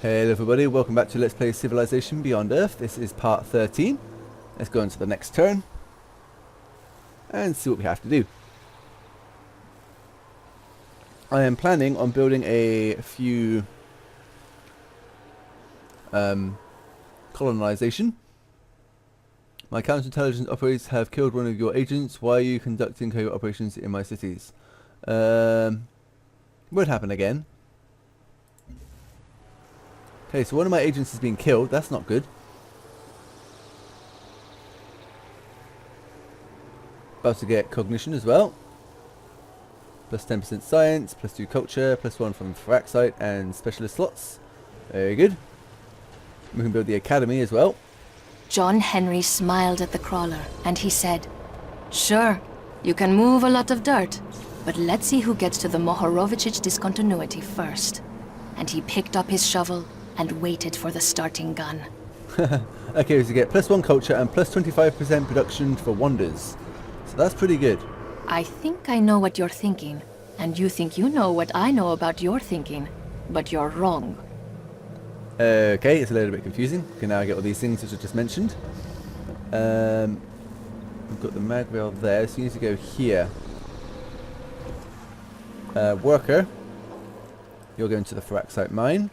Hello everybody, welcome back to Let's Play Civilization Beyond Earth. This is part 13. Let's go into the next turn and see what we have to do. I am planning on building a few colonization. My counterintelligence operators have killed one of your agents. Why are you conducting covert operations in my cities? Won't happen again. Okay, so one of my agents has been killed. That's not good. About to get cognition as well. Plus 10% science, plus 2 culture, plus 1 from Pharaxite and specialist slots. Very good. We can build the academy as well. John Henry smiled at the crawler, and he said, "Sure, you can move a lot of dirt, but let's see who gets to the Mohorovicic discontinuity first." And he picked up his shovel and waited for the starting gun. Okay, so you get plus 1 culture and plus 25% production for wonders. So that's pretty good. I think I know what you're thinking, and you think you know what I know about your thinking, but you're wrong. Okay, it's a little bit confusing. Okay, now I get all these things which I just mentioned. We've got the mag rail there, so you need to go here. Worker, you're going to the Pharaxite mine.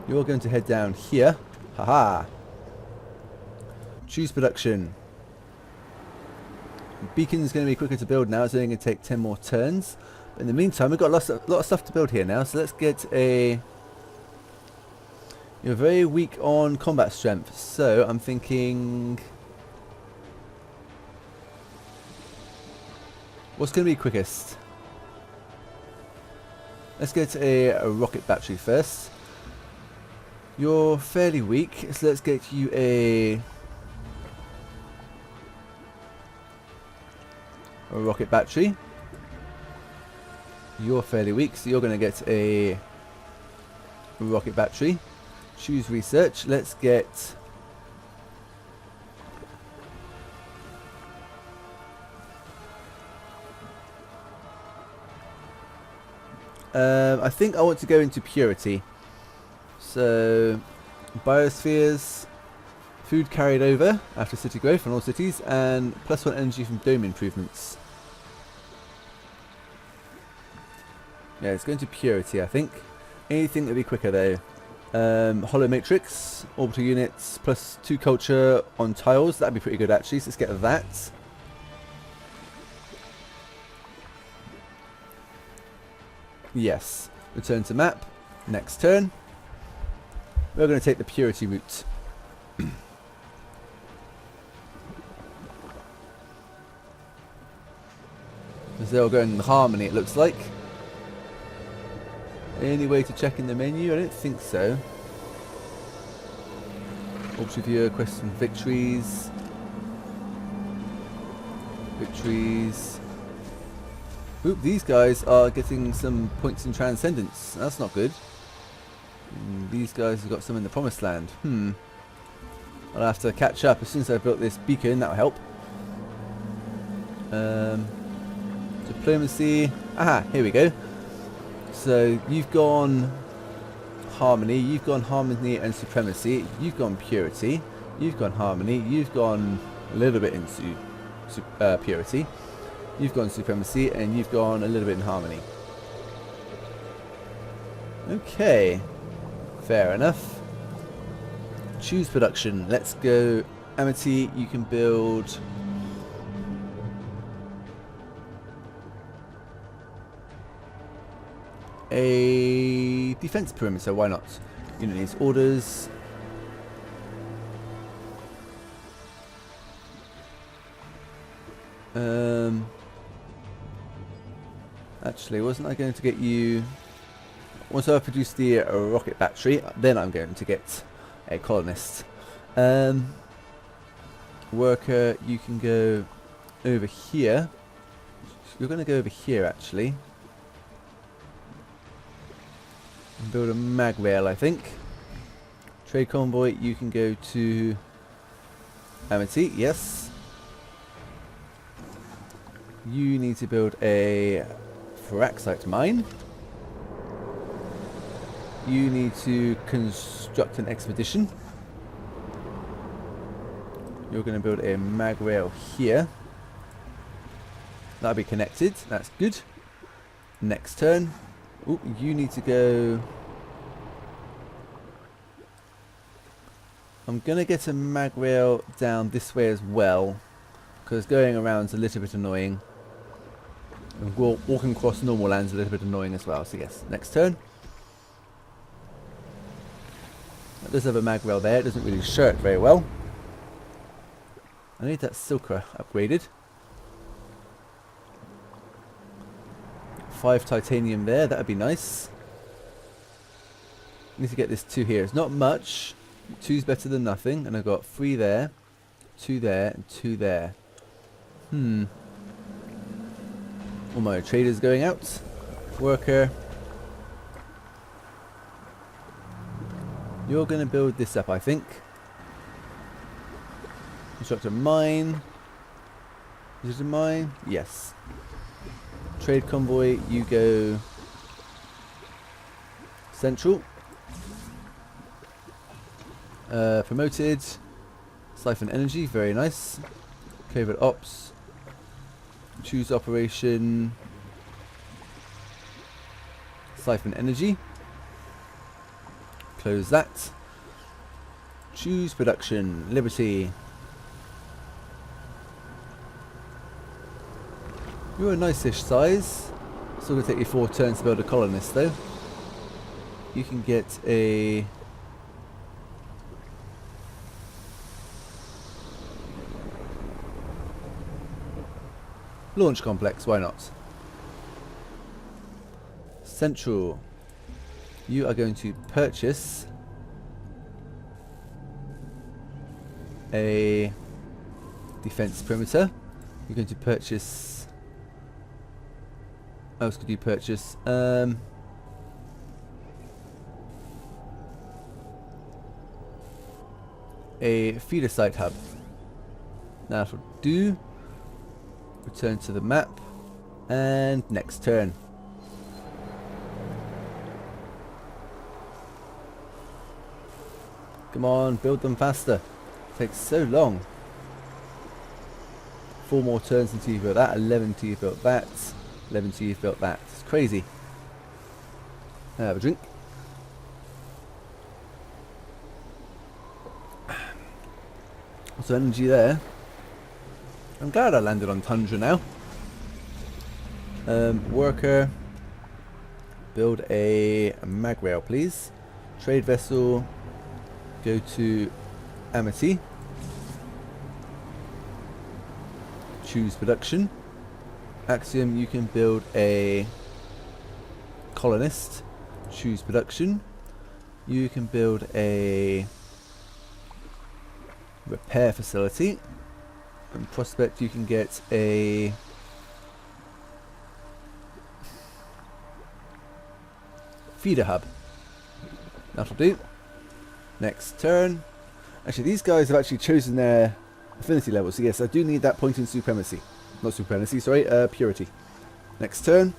You're going to head down here. Haha. Choose production. Beacon's going to be quicker to build now. It's only going to take 10 more turns. But in the meantime, we've got a lot of stuff to build here now. So let's get a... You're very weak on combat strength. So I'm thinking... What's going to be quickest? Let's get a rocket battery first. You're fairly weak, so let's get you a rocket battery. You're fairly weak, so you're going to get a rocket battery. Choose research. Let's get I think I want to go into purity. So, biospheres, food carried over after city growth on all cities, and plus 1 energy from dome improvements. Yeah, it's going to purity, I think. Anything that'll be quicker though. Hollow matrix, orbital units, plus 2 culture on tiles. That'd be pretty good actually, so let's get that. Yes. Return to map. Next turn. We're going to take the purity route. Because they're all going in harmony, it looks like. Any way to check in the menu? I don't think so. Ultra viewer, quest and victories. Victories. Oop, these guys are getting some points in transcendence. That's not good. These guys have got some in the promised land. I'll have to catch up as soon as I've built this beacon. That'll help. Diplomacy. Aha, here we go. So you've gone harmony. You've gone harmony and supremacy. You've gone purity. You've gone harmony. You've gone a little bit into purity. You've gone supremacy, and you've gone a little bit in harmony. Okay. Fair enough. Choose production. Let's go. Amity, you can build... a defense perimeter. Why not? Unit needs orders. Actually, wasn't I going to get you... Once I produce the rocket battery, then I'm going to get a colonist. Worker, you can go over here. You're going to go over here, actually. And build a mag rail, I think. Trade convoy, you can go to Amity, yes. You need to build a Pharaxite mine. you need to construct an expedition. You're going to build a mag rail here. That'll be connected. That's good. Next turn. Ooh, you need to go... I'm going to get a mag rail down this way as well, because going around is a little bit annoying. And walking across normal land is a little bit annoying as well. So yes, next turn. That does have a mag rail there. It doesn't really show it very well. I need that Silker upgraded. 5 titanium there. That would be nice. Need to get this 2 here. It's not much. 2's better than nothing. And I've got 3 there, 2 there, and 2 there. All my traders going out. Worker. You're going to build this up, I think. Construct a mine. Is it a mine? Yes. Trade convoy, you go central. Promoted. Siphon energy, very nice. Covert ops. Choose operation. Siphon energy. Close that. Choose production. Liberty. You're a nice-ish size. Still going to take you 4 turns to build a colonist though. You can get a... launch complex, why not? Central. You are going to purchase a defense perimeter. You're going to purchase... what else could you purchase? A feeder site hub. That'll do. Return to the map. And next turn. Come on, build them faster. Takes so long. 4 more turns until you've built that. 11 until you've built that. 11 until you've built that. It's crazy. Have a drink. So energy there. I'm glad I landed on Tundra now. Worker. Build a mag rail, please. Trade vessel. Go to Amity. Choose production. Axiom, you can build a colonist. Choose production. You can build a repair facility. And Prospect, you can get a feeder hub. That'll do. Next turn. Actually, these guys have actually chosen their affinity level, so yes, I do need that point in supremacy. Not supremacy, sorry, purity. Next turn.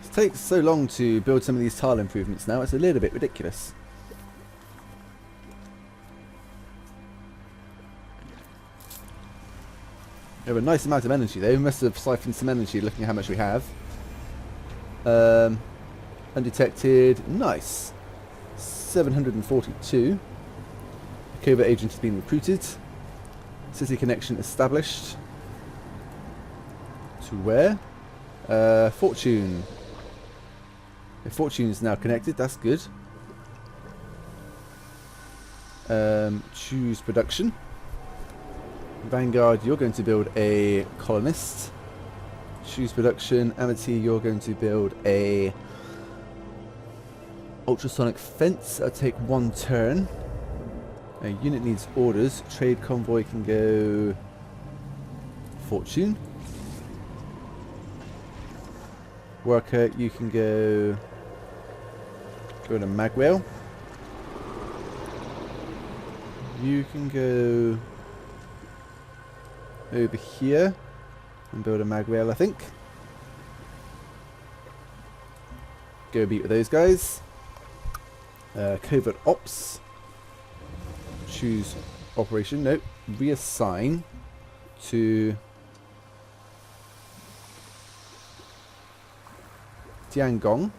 It takes so long to build some of these tile improvements now, it's a little bit ridiculous. We have a nice amount of energy though. We must have siphoned some energy looking at how much we have. Undetected. Nice. 742. A covert agent has been recruited. City connection established. To where? Fortune. The Fortune is now connected. That's good. Choose production. Vanguard, you're going to build a colonist. Choose production. Amity, you're going to build a ultrasonic fence. That'll take 1 turn. A unit needs orders. Trade convoy can go Fortune. Worker, you can go to Magwell. You can go over here and build a Magwell, I think. Go beat with those guys. Covert Ops. Choose Operation. Nope. Reassign to Tiangong.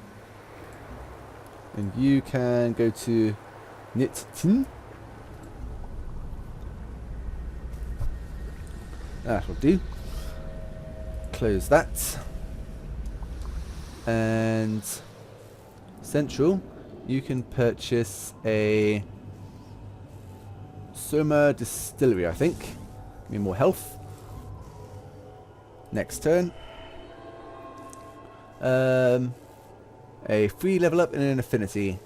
And you can go to Nit-Tin. That'll do. Close that. And Central, you can purchase a Soma Distillery, I think. Give me more health. Next turn. A free level up and an affinity.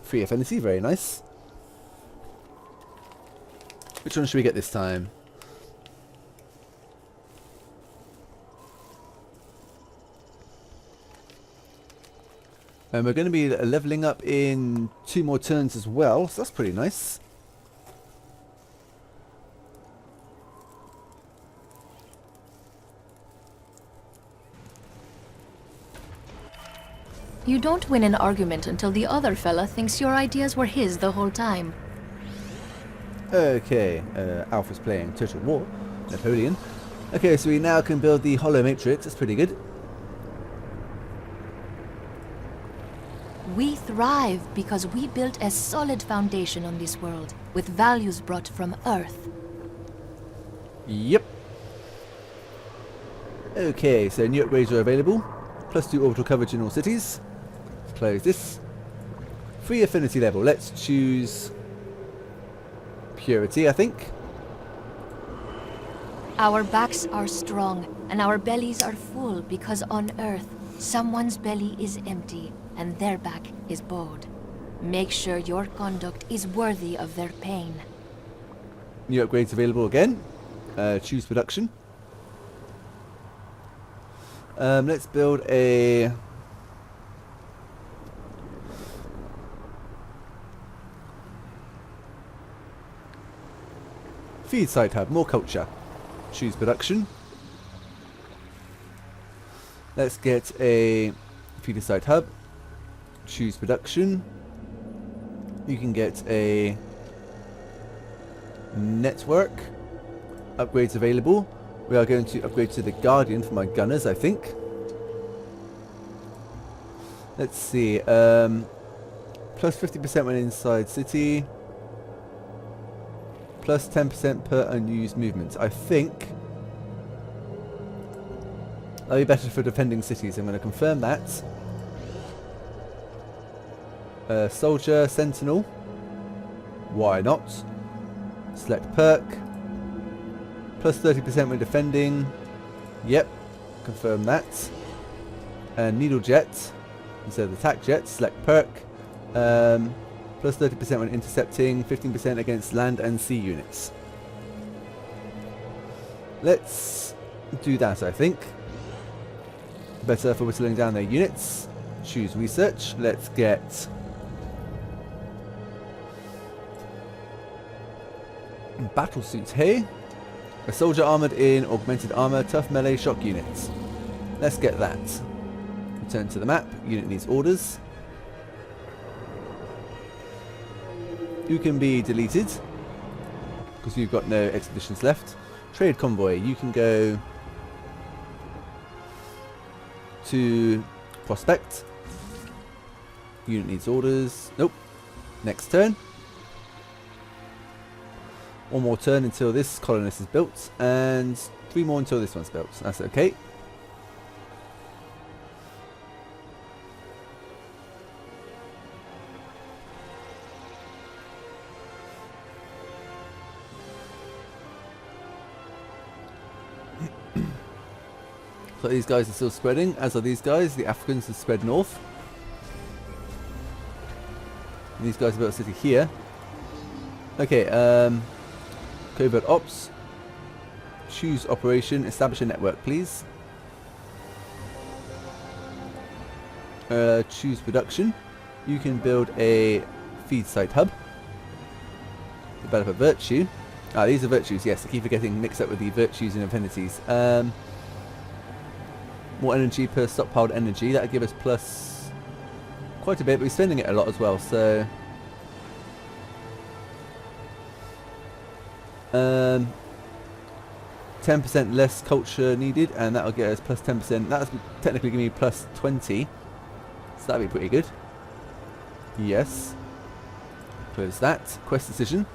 Free affinity, very nice. Which one should we get this time? And we're going to be leveling up in 2 more turns as well, so that's pretty nice. You don't win an argument until the other fella thinks your ideas were his the whole time. Okay, Alpha's playing Total War, Napoleon. Okay, so we now can build the Hollow Matrix, that's pretty good. We thrive because we built a solid foundation on this world, with values brought from Earth. Yep. Okay, so new upgrades are available. +2 orbital coverage in all cities. Close this. Free affinity level. Let's choose Purity, I think. Our backs are strong, and our bellies are full because on Earth, someone's belly is empty, and their back is bowed. Make sure your conduct is worthy of their pain. New upgrades available again. Choose production. Let's build a feed site hub, more culture. Choose production. Let's get a feeder site hub. Choose production. You can get a network. Upgrades available. We are going to upgrade to the Guardian for my gunners, I think. Let's see. Plus 50% when inside city. Plus 10% per unused movement. I think that'll be better for defending cities. I'm going to confirm that. Soldier, Sentinel. Why not? Select perk. Plus 30% when defending. Yep. Confirm that. Needle jet. Instead of attack jet. Select perk. Plus 30% when intercepting. 15% against land and sea units. Let's do that, I think. Better for whittling down their units. Choose research. Let's get battle suits here. A soldier armoured in augmented armour, tough melee shock units. Let's get that. Return to the map. Unit needs orders. You can be deleted because you've got no expeditions left. Trade convoy. You can go to prospect. Unit needs orders. Nope. Next turn. One more turn until this colonist is built, and 3 more until this one's built. That's okay. So these guys are still spreading, as are these guys. The Africans have spread north. And these guys have built a city here. Okay, Covert Ops. Choose operation. Establish a network, please. choose production. You can build a feed site hub. Develop a virtue. Ah, these are virtues, yes, I keep forgetting mixed up with the virtues and affinities. More energy per stockpiled energy, that'll give us plus quite a bit, but we're spending it a lot as well, so 10% less culture needed, and that'll get us plus 10%. That's technically giving me plus 20, so that'll be pretty good. Yes. Close that. Quest decision.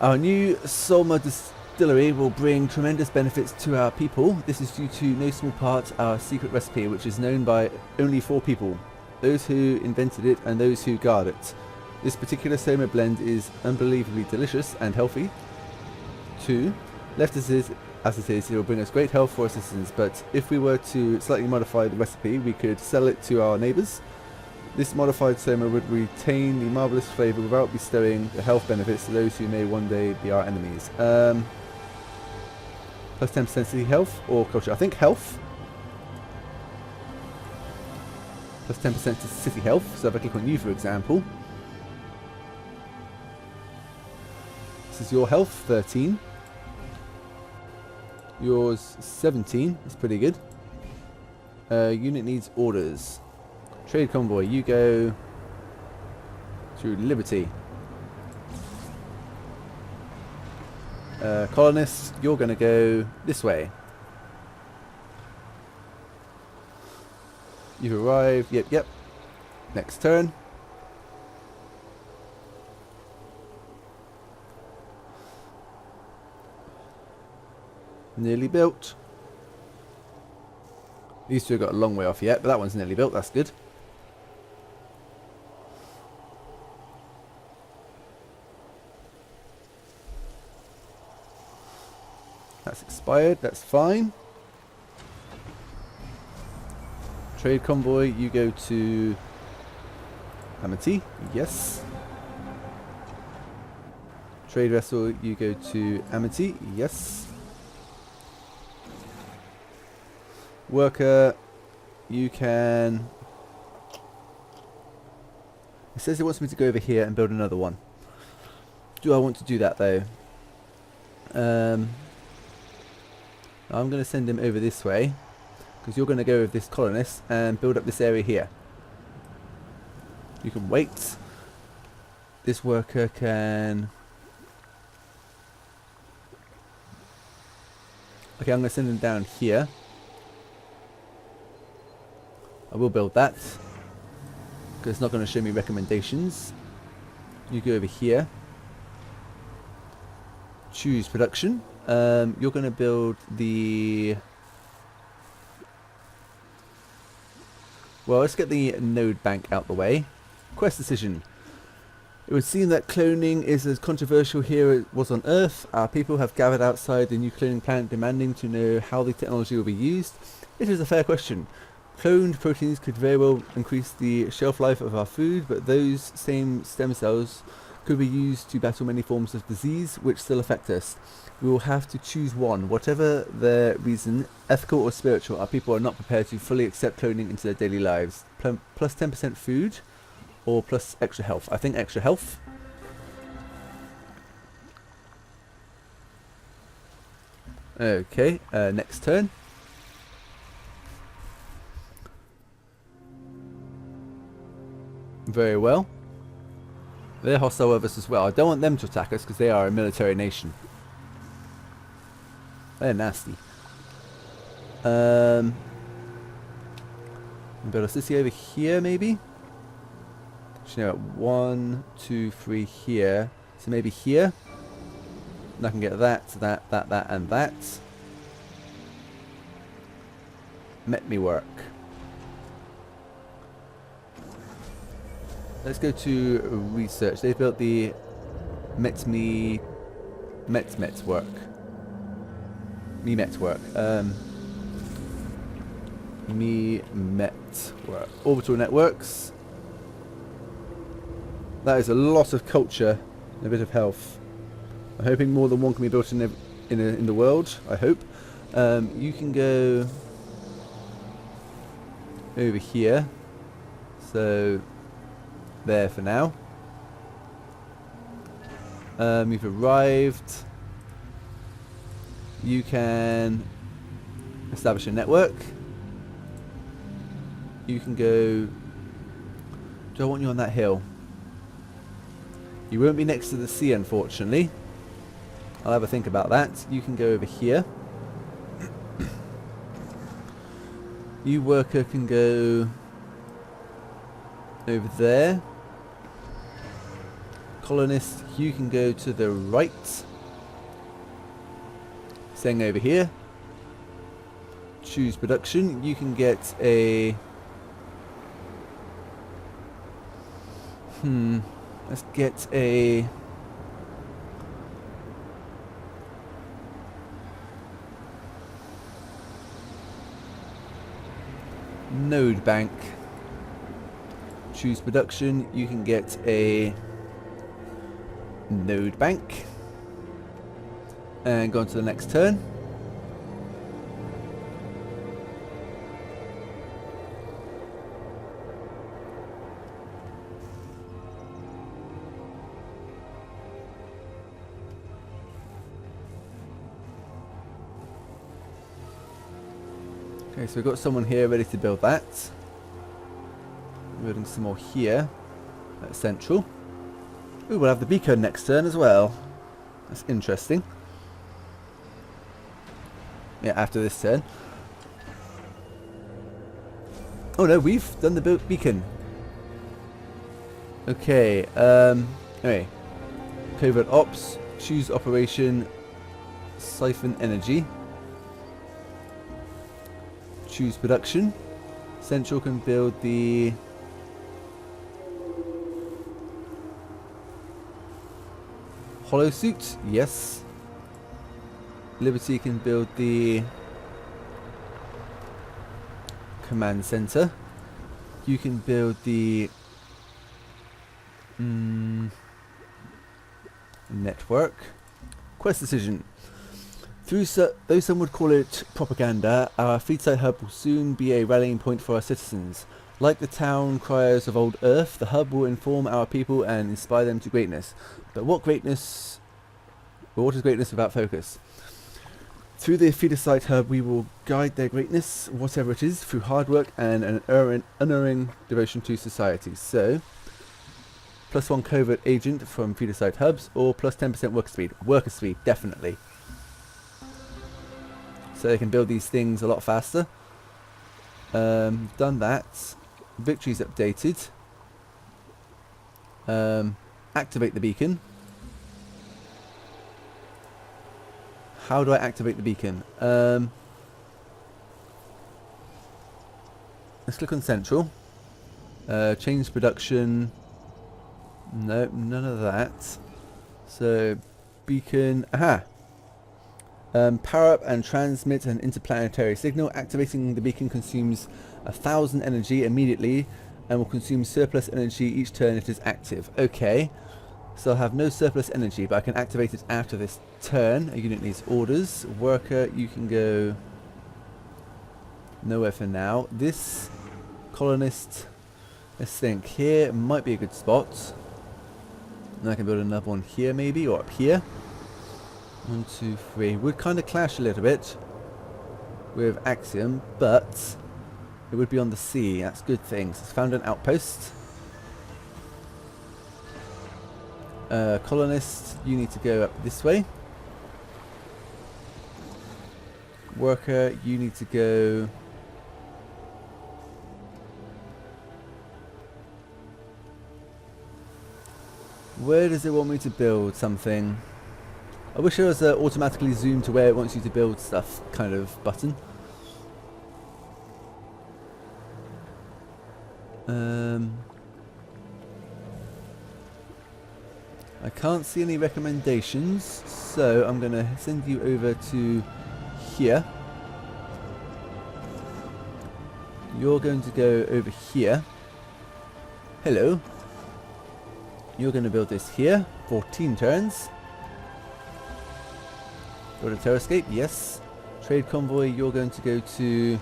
Our new Solma distillery will bring tremendous benefits to our people. This is due to no small part our secret recipe, which is known by only 4 people. Those who invented it and those who guard it. This particular Soma blend is unbelievably delicious and healthy. 2. Left as it is, it will bring us great health for our citizens, but if we were to slightly modify the recipe, we could sell it to our neighbours. This modified Soma would retain the marvellous flavour without bestowing the health benefits to those who may one day be our enemies. Plus 10% city health or culture. I think health. Plus 10% to city health. So if I click on you, for example. This is your health, 13. Yours, 17. That's pretty good. Unit needs orders. Trade convoy, you go to Liberty. Colonists, you're going to go this way. You've arrived. Yep. Next turn. Nearly built. These two have got a long way off yet, but that one's nearly built. That's good. That's expired, that's fine. Trade convoy, you go to Amity, yes. Trade vessel, you go to Amity, yes. Worker, you can... It says it wants me to go over here and build another one. Do I want to do that though? I'm going to send him over this way because you're going to go with this colonist and build up this area here. You can wait. This worker can... Okay, I'm going to send him down here. I will build that because it's not going to show me recommendations. You go over here. Choose production. You're going to build the... Well, let's get the node bank out the way. Quest decision. It would seem that cloning is as controversial here as it was on Earth. Our people have gathered outside the new cloning plant demanding to know how the technology will be used. It is a fair question. Cloned proteins could very well increase the shelf life of our food, but those same stem cells could be used to battle many forms of disease which still affect us. We will have to choose one. Whatever their reason, ethical or spiritual, our people are not prepared to fully accept cloning into their daily lives. Plus 10% food or plus extra health. I think extra health. Okay, next turn. Very well. They're hostile with us as well. I don't want them to attack us because they are a military nation. They're nasty. Build a city over here, maybe? Actually, no, 1, 2, 3 here. So maybe here. And I can get that, that, and that. Met me work. Let's go to research. They've built the Met work. Me-Met work. Me-Met work. Orbital networks. That is a lot of culture and a bit of health. I'm hoping more than one can be built in the world. I hope. You can go over here. So there for now. You've arrived. You can establish a network. You can go... Do I want you on that hill? You won't be next to the sea, unfortunately. I'll have a think about that. You can go over here. You worker can go over there. Colonist, you can go to the right. Staying over here. Choose production. You can get a... Let's get a... node bank. Choose production. You can get a node bank. And go on to the next turn. Okay, so we've got someone here ready to build that. Building some more here at Central. Ooh, we'll have the beacon next turn as well. That's interesting. Yeah, after this turn. Oh no, we've done the beacon. Okay, anyway. Covert Ops, choose operation, siphon energy. Choose production. Central can build the... Hollow suit, yes. Liberty can build the command center. You can build the network. Quest decision. Though some would call it propaganda, our Fleetside hub will soon be a rallying point for our citizens. Like the town criers of old Earth, the hub will inform our people and inspire them to greatness. But what greatness? Well, what is greatness without focus? Through the Fleetside hub, we will guide their greatness, whatever it is, through hard work and an unerring devotion to society. So, +1 covert agent from Fleetside hubs, or plus 10% worker speed. Worker speed, definitely. So they can build these things a lot faster. Done that. Victory's updated. Activate the beacon. How do I activate the beacon? Let's click on Central. Change production. No, none of that. So, beacon. Aha! Power up and transmit an interplanetary signal. Activating the beacon consumes 1,000 energy immediately and will consume surplus energy each turn it is active. Okay, so I'll have no surplus energy, but I can activate it after this turn. A unit needs orders. Worker, you can go nowhere for now. This colonist, let's think, here might be a good spot. And I can build another one here maybe, or up here. 1, 2, 3. Would kind of clash a little bit with Axiom, but it would be on the sea. That's good things. It's found an outpost. Colonist, you need to go up this way. Worker, you need to go... Where does it want me to build something? I wish there was an automatically zoom to where it wants you to build stuff kind of button. I can't see any recommendations, so I'm going to send you over to here. You're going to go over here. Hello. You're going to build this here. 14 turns. Build a terror escape, yes. Trade convoy, you're going to go to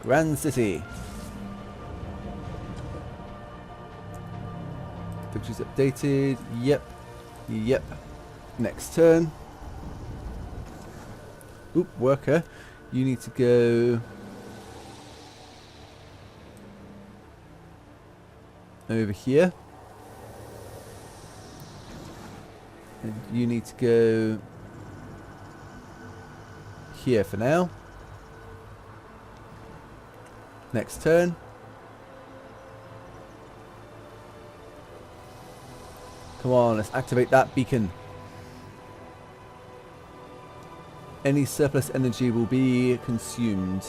Grand City. Victory's updated. Yep. Yep. Next turn. Oop, worker. You need to go over here. And you need to go here for now. Next turn. Come on, let's activate that beacon. Any surplus energy will be consumed.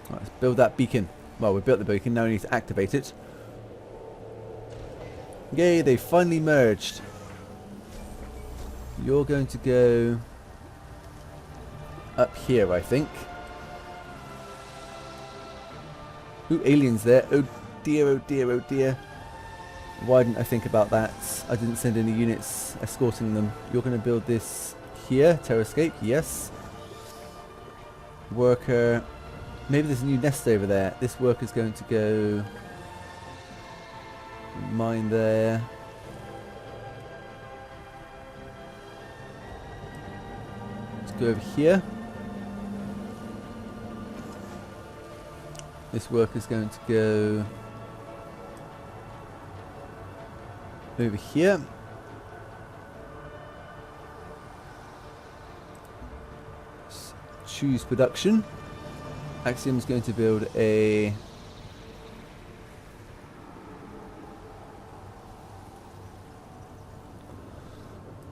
Right, let's build that beacon. Well, we built the beacon, now we need to activate it. Yay, they finally merged. You're going to go up here, I think. Ooh, aliens there. Oh dear, oh dear, oh dear. Why didn't I think about that? I didn't send any units escorting them. You're going to build this here. Terrascape, yes. Worker. Maybe there's a new nest over there. This worker's going to go mine there. Let's go over here. This worker's going to go over here. Choose production. Axiom's going to build a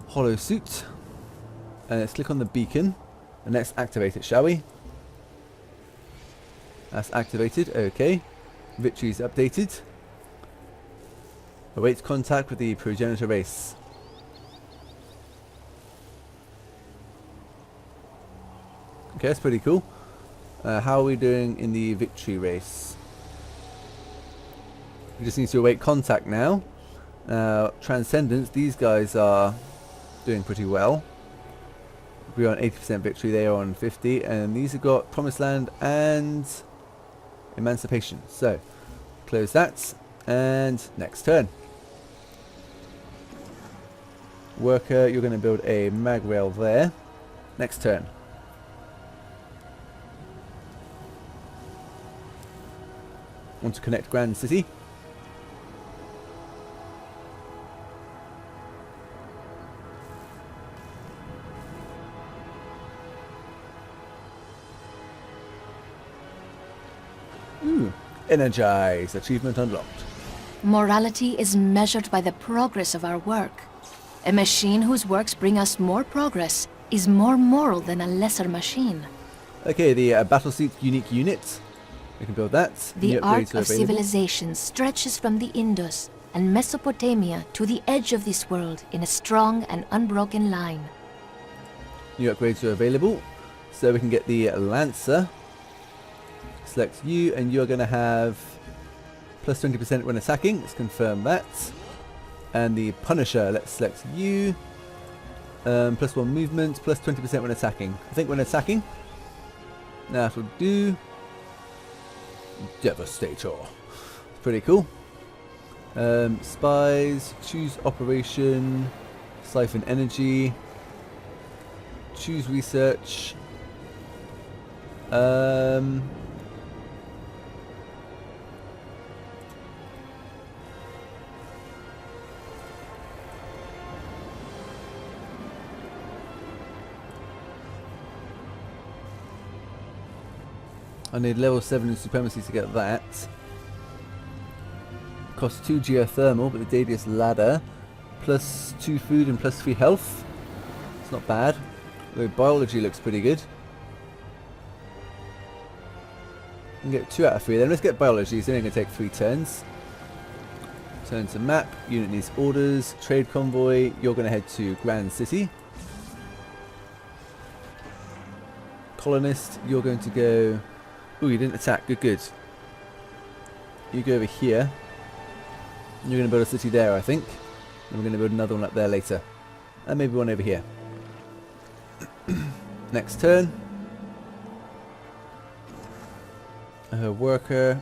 hollow suit. And let's click on the beacon and let's activate it, shall we? That's activated, okay. Victory's updated. Awaits contact with the progenitor race. Okay, that's pretty cool. How are we doing in the victory race? We just need to await contact now. Transcendence, these guys are doing pretty well. We're on 80% victory, they are on 50, and these have got Promised Land and Emancipation. So, close that, and next turn. Worker, you're going to build a mag rail there. Next turn. Want to connect Grand City. Ooh, energize. Achievement unlocked. Morality is measured by the progress of our work. A machine whose works bring us more progress is more moral than a lesser machine. Okay, the Battlesuit unique unit. We can build that. The New arc upgrades are of available. civilization stretches from the Indus and Mesopotamia to the edge of this world in a strong and unbroken line. New upgrades are available. So we can get the Lancer. Select you, and you're going to have plus 20% when attacking. Let's confirm that. And the Punisher, let's select you. Plus 1 movement, plus 20% when attacking. I think when attacking, that will do. Devastator. Pretty cool. Spies, choose operation, siphon energy, choose research. I need level 7 in supremacy to get that. Costs 2 geothermal, but the Dadius ladder. Plus 2 food and plus 3 health. It's not bad. The biology looks pretty good. We can get 2 out of 3 then. Let's get biology, it's only going to take 3 turns. Turn to map. Unit needs orders. Trade convoy. You're going to head to Grand City. Colonist, you're going to go... Ooh, you didn't attack. Good, good. You go over here. You're going to build a city there, I think. Then we're going to build another one up there later. And maybe one over here. Next turn. Worker.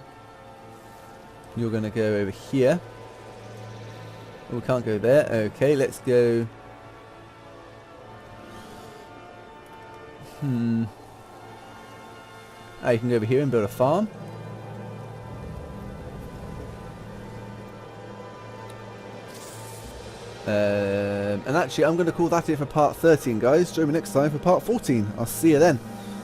You're going to go over here. Oh, we can't go there. Okay, let's go. Ah, you can go over here and build a farm. And actually, I'm going to call that it for part 13, guys. Join me next time for part 14. I'll see you then.